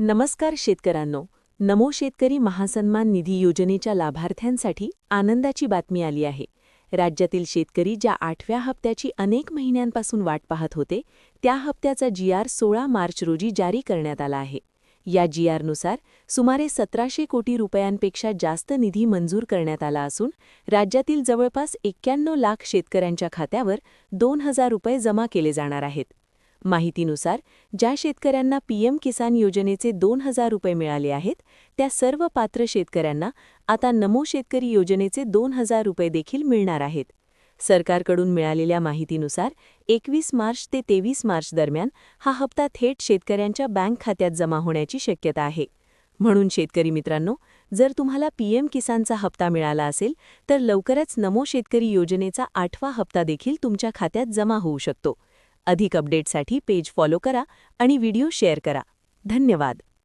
नमस्कार शेतकऱ्यांनो. नमो शेतकरी महासन्मान निधी योजनेच्या लाभार्थ्यांसाठी आनंदाची बातमी आली आहे. राज्यातील शेतकरी ज्या 8व्या हप्त्याची अनेक महिन्यांपासून वाट पाहत होते, त्या हप्त्याचा GR 16 मार्च रोजी जारी करण्यात आला आहे. या GRनुसार सुमारे 1700 कोटी रुपयांपेक्षा जास्त निधी मंजूर करण्यात आला असून राज्यातील जवळपास 91 लाख शेतकऱ्यांच्या खात्यावर 2000 रुपये जमा केले जाणार आहेत. माहितीनुसार ज्या शेतकऱ्यांना PM किसान योजनेचे 2000 रुपये मिळाले आहेत, त्या सर्व पात्र शेतकऱ्यांना आता नमो शेतकरी योजनेचे 2000 रुपये देखील मिळणार आहेत. सरकारकडून मिळालेल्या माहितीनुसार 21 मार्च ते 23 मार्च दरम्यान हा हप्ता थेट शेतकऱ्यांच्या बँक खात्यात जमा होण्याची शक्यता आहे. म्हणून शेतकरी मित्रांनो, जर तुम्हाला PM किसानचा हप्ता मिळाला असेल, तर लवकरच नमो शेतकरी योजनेचा 8वा हप्ता देखील तुमच्या खात्यात जमा होऊ शकतो. अधिक अपडेटसाठी पेज फॉलो करा आणि व्हिडिओ शेअर करा. धन्यवाद.